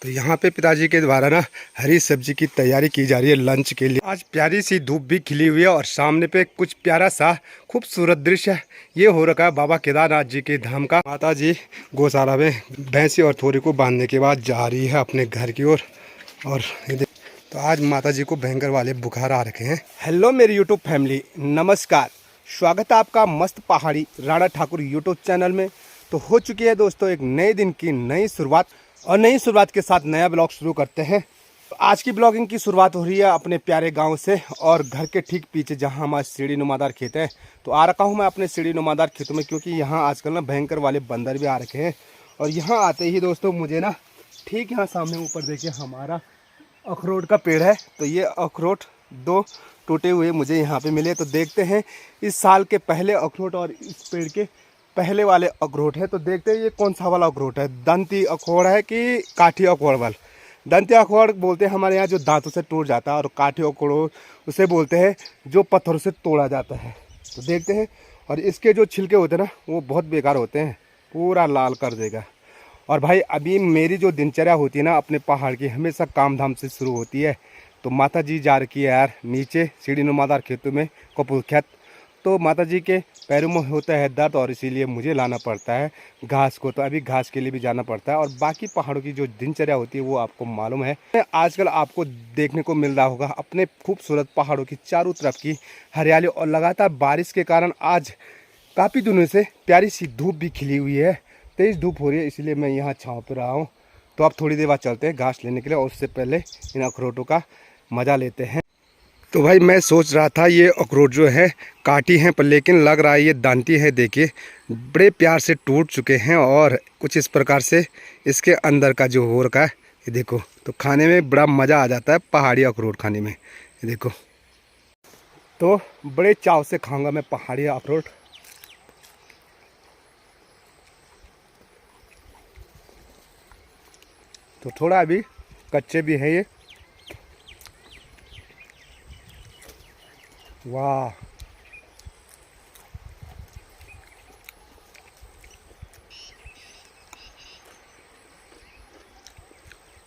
तो यहाँ पे पिताजी के द्वारा ना हरी सब्जी की तैयारी की जा रही है लंच के लिए। आज प्यारी सी धूप भी खिली हुई है और सामने पे कुछ प्यारा सा खूबसूरत दृश्य ये हो रखा है बाबा केदारनाथ जी के धाम का। माता जी गौशाला में भैंसी और थोड़ी को बांधने के बाद जा रही है अपने घर की ओर। और तो आज माता जी को भयंकर वाले बुखार आ रखे हैं। हेलो मेरी यूट्यूब फैमिली, नमस्कार, स्वागत है आपका मस्त पहाड़ी राणा ठाकुर यूट्यूब चैनल में। तो हो चुकी है दोस्तों एक नए दिन की नई शुरुआत, और नई शुरुआत के साथ नया ब्लॉग शुरू करते हैं। तो आज की ब्लॉगिंग की शुरुआत हो रही है अपने प्यारे गांव से, और घर के ठीक पीछे जहां हमारे सीढ़ी नुमादार खेत है। तो आ रखा हूं मैं अपने सीढ़ी नुमादार खेतों में, क्योंकि यहां आजकल ना भयंकर वाले बंदर भी आ रखे हैं। और यहाँ आते ही दोस्तों मुझे ना ठीक यहाँ सामने ऊपर देखिए हमारा अखरोट का पेड़ है। तो ये अखरोट दो टूटे हुए मुझे यहाँ पे मिले। तो देखते हैं इस साल के पहले अखरोट और इस पेड़ के पहले वाले अखरोट है। तो देखते हैं ये कौन सा वाला अखरोट है, दंती अखरोट है कि काठी अखरोट वाला। दंती अखरोट बोलते हैं हमारे यहाँ जो दांतों से टूट जाता है, और काठी अखरोट उसे बोलते हैं जो पत्थरों से तोड़ा जाता है। तो देखते हैं, और इसके जो छिलके होते हैं ना वो बहुत बेकार होते हैं, पूरा लाल कर देगा। और भाई अभी मेरी जो दिनचर्या होती है ना अपने पहाड़ की, हमेशा काम धाम से शुरू होती है। तो माता जी जा रखी है यार नीचे सीढ़ी नुमादार खेतों में कपूर खेत। तो माता जी के पैरों में होता है दर्द, और इसीलिए मुझे लाना पड़ता है घास को। तो अभी घास के लिए भी जाना पड़ता है। और बाकी पहाड़ों की जो दिनचर्या होती है वो आपको मालूम है। आजकल आपको देखने को मिल रहा होगा अपने खूबसूरत पहाड़ों की चारों तरफ की हरियाली, और लगातार बारिश के कारण आज काफ़ी दिनों से प्यारी सी धूप भी खिली हुई है। तेज़ धूप हो रही है, इसलिए मैं यहाँ छाँव पे रहा हूँ। तो अब थोड़ी देर बाद चलते हैं घास लेने के लिए, और उससे पहले इन अखरोटों का मज़ा लेते हैं। तो भाई मैं सोच रहा था ये अखरोट जो है काटी हैं, पर लेकिन लग रहा है ये दांती है। देखिए बड़े प्यार से टूट चुके हैं, और कुछ इस प्रकार से इसके अंदर का जो हो रखा है ये देखो। तो खाने में बड़ा मज़ा आ जाता है पहाड़ी अखरोट खाने में, ये देखो। तो बड़े चाव से खाऊंगा मैं पहाड़ी अखरोट। तो थोड़ा अभी कच्चे भी हैं ये। वाह,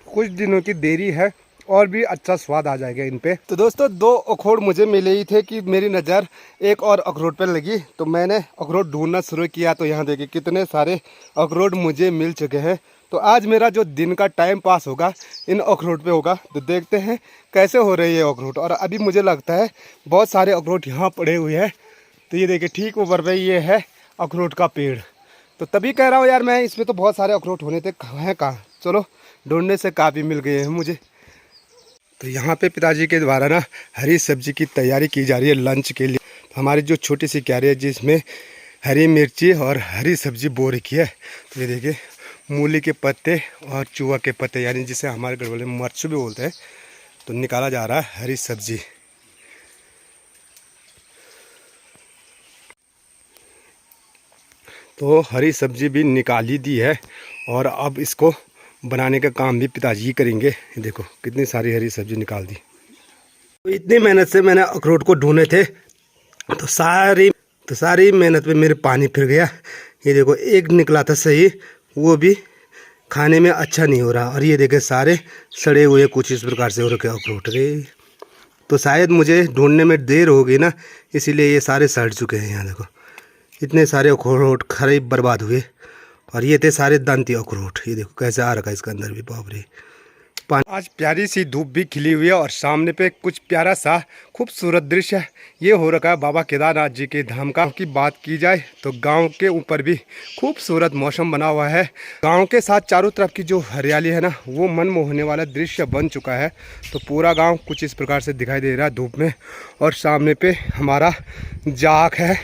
कुछ दिनों की देरी है और भी अच्छा स्वाद आ जाएगा इन पे। तो दोस्तों दो अखरोट मुझे मिले ही थे कि मेरी नज़र एक और अखरोट पर लगी। तो मैंने अखरोट ढूंढना शुरू किया। तो यहाँ देखिए कितने सारे अखरोट मुझे मिल चुके हैं। तो आज मेरा जो दिन का टाइम पास होगा इन अखरोट पे होगा। तो देखते हैं कैसे हो रही है अखरोट। और अभी मुझे लगता है बहुत सारे अखरोट यहाँ पड़े हुए हैं। तो ये देखिए ठीक ऊपर पे ये है अखरोट का पेड़। तो तभी कह रहा हूँ यार मैं, इसमें तो बहुत सारे अखरोट होने थे, हैं कहाँ। चलो ढूंढने से काफ़ी मिल गए हैं मुझे। तो यहाँ पे पिताजी के द्वारा ना हरी सब्जी की तैयारी की जा रही है लंच के लिए। हमारी जो छोटी सी क्यारी है जिसमें हरी मिर्ची और हरी सब्जी बो रखी है। तो ये देखिए मूली के पत्ते और चूहा के पत्ते, यानी जिसे हमारे घर वाले मरचू भी बोलते हैं। तो निकाला जा रहा है हरी सब्जी। तो हरी सब्जी भी निकाली दी है, और अब इसको बनाने का काम भी पिताजी करेंगे। देखो कितनी सारी हरी सब्जी निकाल दी। तो इतनी मेहनत से मैंने अखरोट को ढूंढे थे, तो सारी मेहनत में मेरे पानी फिर गया। ये देखो एक निकला था सही, वो भी खाने में अच्छा नहीं हो रहा। और ये देखे सारे सड़े हुए कुछ इस प्रकार से हो रखे अखरोट रे। तो शायद मुझे ढूंढने में देर हो गई ना, इसीलिए ये सारे सड़ चुके हैं। यहाँ देखो इतने सारे अखरोट खरे बर्बाद हुए। और ये थे सारे दांती अखरोट। ये देखो कैसे आ रखा है इसके अंदर भी, बाप रे। आज प्यारी सी धूप भी खिली हुई है, और सामने पे कुछ प्यारा सा खूबसूरत दृश्य ये हो रखा है बाबा केदारनाथ जी के धाम का। की बात की जाए तो गांव के ऊपर भी खूबसूरत मौसम बना हुआ है। गांव के साथ चारों तरफ की जो हरियाली है ना वो मन मोहने वाला दृश्य बन चुका है। तो पूरा गाँव कुछ इस प्रकार से दिखाई दे रहा है धूप में। और सामने पे हमारा जाक है,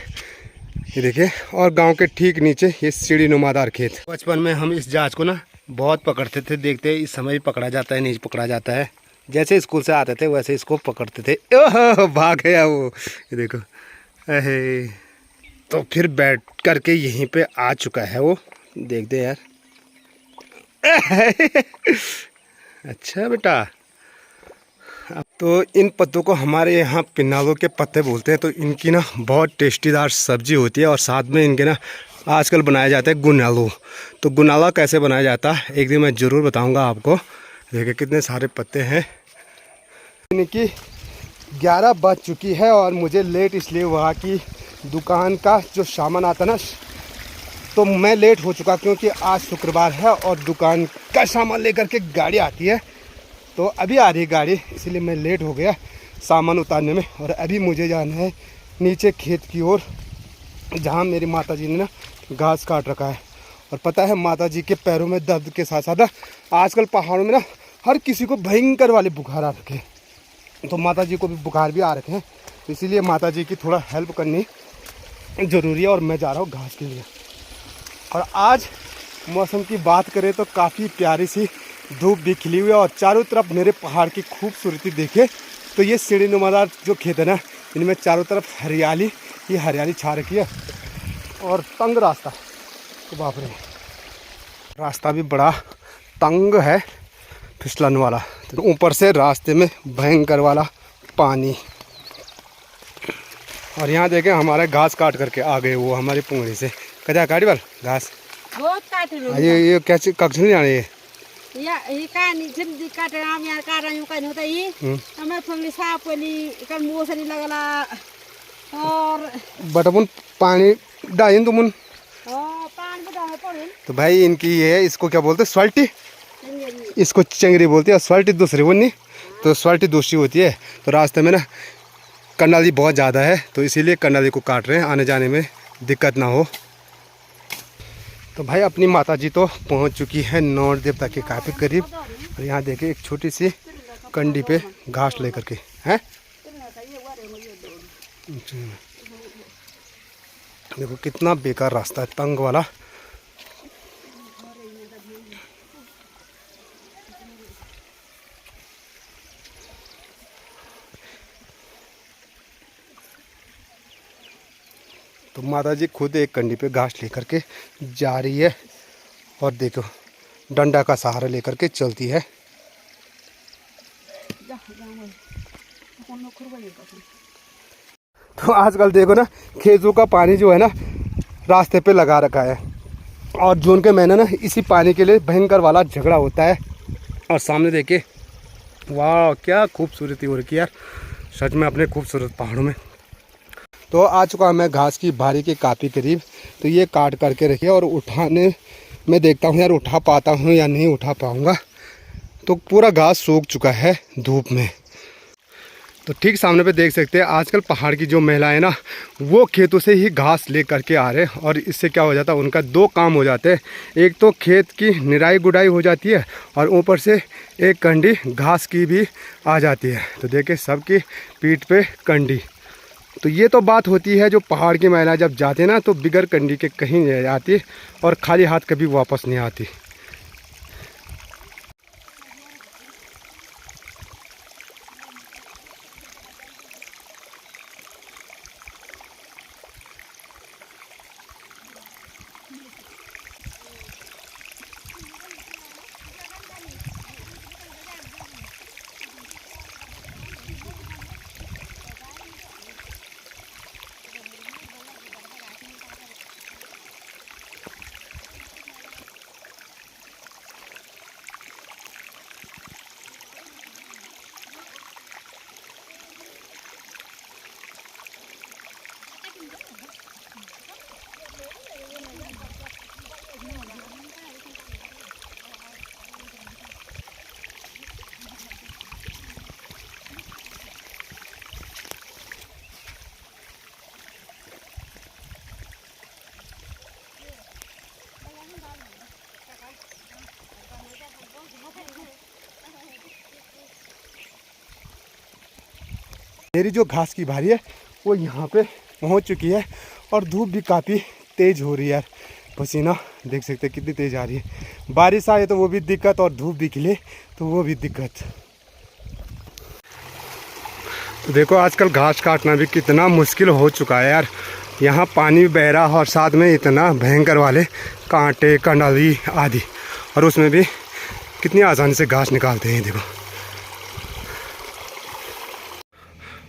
ये देखिए। और गांव के ठीक नीचे ये सीढ़ी नुमादार खेत। बचपन में हम इस जहाज को ना बहुत पकड़ते थे, देखते इस समय भी पकड़ा जाता है नहीं पकड़ा जाता है। जैसे स्कूल से आते थे वैसे इसको पकड़ते थे। ओह भाग गया वो, ये देखो। अहे तो फिर बैठ करके यहीं पे आ चुका है वो, देख दे यार। अच्छा बेटा, अब तो इन पत्तों को हमारे यहाँ पिन्नालों के पत्ते बोलते हैं। तो इनकी ना बहुत टेस्टीदार सब्जी होती है, और साथ में इनके ना आजकल बनाया जाता है गुनालू। तो गुनाला कैसे बनाया जाता है एक दिन मैं ज़रूर बताऊंगा आपको। देखिए कितने सारे पत्ते हैं। इनकी 11 बज चुकी है और मुझे लेट इसलिए हुआ कि दुकान का जो सामान आता ना, तो मैं लेट हो चुका क्योंकि आज शुक्रवार है और दुकान का सामान लेकर के गाड़ी आती है। तो अभी आ रही है गाड़ी, इसलिए मैं लेट हो गया सामान उतारने में। और अभी मुझे जाना है नीचे खेत की ओर, जहाँ मेरी माताजी ने ना घास काट रखा है। और पता है माताजी के पैरों में दर्द के साथ साथ आजकल पहाड़ों में ना हर किसी को भयंकर वाले बुखार आ रखे हैं, तो माताजी को भी बुखार भी आ रखे हैं। तो इसीलिए माताजी की थोड़ा हेल्प करनी ज़रूरी है और मैं जा रहा हूँ घास के लिए। और आज मौसम की बात करें तो काफ़ी प्यारी सी धूप भी खिली हुई है और चारों तरफ मेरे पहाड़ की खूबसूरती देखे तो ये सीढ़ी नुमादार जो खेत है ना, इनमें चारों तरफ हरियाली ही हरियाली छा रखी है। और तंग रास्ता, तो बाप रे, रास्ता भी बड़ा तंग है, फिसलन वाला। तो ऊपर से रास्ते में भयंकर वाला पानी। और यहाँ देखें हमारा घास काट करके आ गए वो हमारी पुंगड़ी से। कजा काटी बाल घास बहुत काट लो। ये कैसे कक्ष नहीं आने ये का नीचे दी काट राम यार का रहा यूं का नहीं होता ये हमें फंगली साफ वाली का मुंह से नहीं लगला। और बट अपन पानी डाइन तुम पानी में डालना पड़े। तो भाई इनकी ये है, इसको क्या बोलते हैं, स्वाल्टी, इसको चंगरी बोलती है। स्वाल्टी दूसरी वो नहीं, तो स्वाल्टी दूसरी होती है। तो रास्ते में ना कर्नाली बहुत ज़्यादा है, तो इसीलिए कर्नाली को काट रहे हैं, आने जाने में दिक्कत ना हो। तो भाई अपनी माताजी तो पहुंच चुकी है नौर देवता के काफ़ी करीब। और यहाँ देखिए एक छोटी सी कंडी पे घास लेकर के हैं। देखो कितना बेकार रास्ता है, तंग वाला। तो माताजी खुद एक कंडी पे घास लेकर के जा रही है और देखो डंडा का सहारा लेकर के चलती है। तो आजकल देखो ना खेतों का पानी जो है ना रास्ते पे लगा रखा है, और जून के महीने ना इसी पानी के लिए भयंकर वाला झगड़ा होता है। और सामने देखिए, वाह क्या खूबसूरती हो रखी है यार, सच में अपने खूबसूरत पहाड़ों में। तो आ चुका मैं घास की भारी के काफ़ी करीब। तो ये काट करके रखिए और उठाने में देखता हूँ यार उठा पाता हूँ या नहीं उठा पाऊँगा। तो पूरा घास सूख चुका है धूप में। तो ठीक सामने पे देख सकते हैं आजकल पहाड़ की जो महिलाएं ना वो खेतों से ही घास ले करके आ रहे हैं। और इससे क्या हो जाता है, उनका दो काम हो जाते हैं। एक तो खेत की निराई गुडाई हो जाती है और ऊपर से एक कंडी घास की भी आ जाती है। तो देखिए सबकी पीठ पे कंडी। तो ये तो बात होती है जो पहाड़ की महिला जब जाते ना तो बिगर कंडी के कहीं नहीं आती और खाली हाथ कभी वापस नहीं आती। मेरी जो घास की भारी है वो यहाँ पे पहुँच चुकी है और धूप भी काफ़ी तेज़ हो रही है यार। पसीना देख सकते हैं कितनी तेज़ आ रही है। बारिश आए तो वो भी दिक्कत और धूप भी खिले तो वो भी दिक्कत। तो देखो आजकल घास काटना भी कितना मुश्किल हो चुका है यार। यहाँ पानी बह रहा है और साथ में इतना भयंकर वाले कांटे कंडाली आदि, और उसमें भी कितनी आसानी से घास निकालते हैं देखो।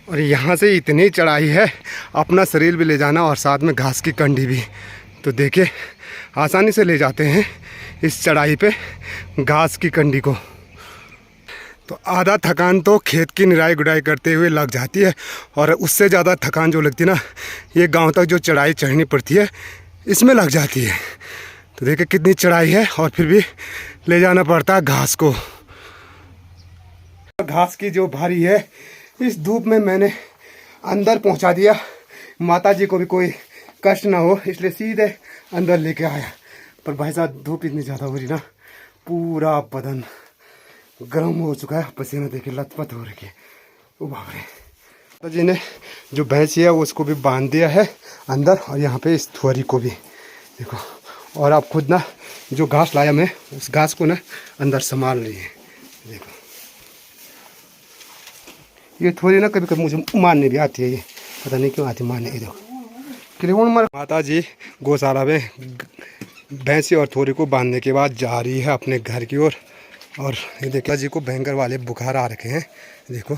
और यहाँ से इतनी चढ़ाई है, अपना शरीर भी ले जाना और साथ में घास की कंडी भी। तो देखिए आसानी से ले जाते हैं इस चढ़ाई पे घास की कंडी को। तो आधा थकान तो खेत की निराई गुड़ाई करते हुए लग जाती है, और उससे ज़्यादा थकान जो लगती है ना, ये गांव तक जो चढ़ाई चढ़नी पड़ती है इसमें लग जाती है। तो देखिए कितनी चढ़ाई है, और फिर भी ले जाना पड़ता है घास को। घास की जो भारी है, इस धूप में मैंने अंदर पहुंचा दिया। माता जी को भी कोई कष्ट ना हो इसलिए सीधे अंदर लेके आया। पर भाई साहब धूप इतनी ज़्यादा हो रही ना, पूरा बदन गर्म हो चुका है, पसीना देखे लथपथ हो रही है। ओ बाप रे। माता जी ने जो भैंसी है उसको भी बांध दिया है अंदर, और यहाँ पे इस थुअरी को भी देखो। और आप खुद ना जो घास लाया मैं, उस घास को ना अंदर संभाल रही है। देखो ये थोड़ी ना कभी कभी मुझे मारने भी आती है, ये पता नहीं क्यों आती मारने। देखो माता जी गौशाला में भैंसी और थोड़ी को बांधने के बाद जा रही है अपने घर की ओर। और ये देखिए जी को भयंकर वाले बुखार आ रखे हैं, देखो।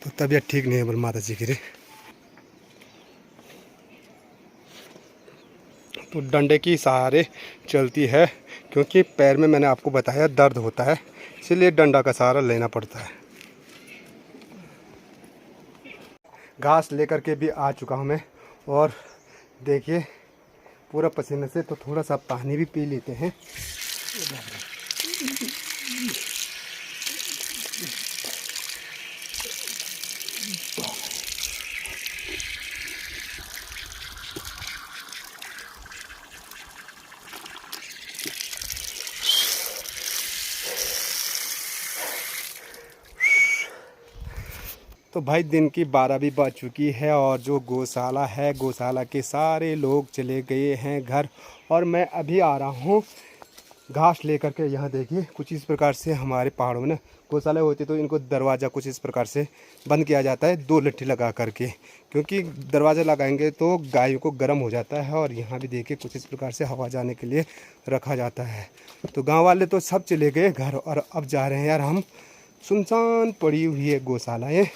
तो तबीयत ठीक नहीं है बोल माता जी की रे। तो डंडे की सहारे चलती है, क्योंकि पैर में मैंने आपको बताया दर्द होता है, इसलिए डंडा का सहारा लेना पड़ता है। घास लेकर के भी आ चुका हूँ मैं, और देखिए पूरा पसीने से। तो थोड़ा सा पानी भी पी लेते हैं। तो भाई दिन की 12 भी बज चुकी है, और जो गौशाला है, गौशाला के सारे लोग चले गए हैं घर, और मैं अभी आ रहा हूँ घास लेकर के। यहाँ देखिए कुछ इस प्रकार से हमारे पहाड़ों में ना गौशाला होती, तो इनको दरवाज़ा कुछ इस प्रकार से बंद किया जाता है 2 लट्ठी लगा करके, क्योंकि दरवाज़ा लगाएंगे तो गायों को गर्म हो जाता है। और यहाँ भी देखिए कुछ इस प्रकार से हवा जाने के लिए रखा जाता है। तो गाँव वाले तो सब चले गए घर, और अब जा रहे हैं यार हम। सुनसान पड़ी हुई है गौशाला ये।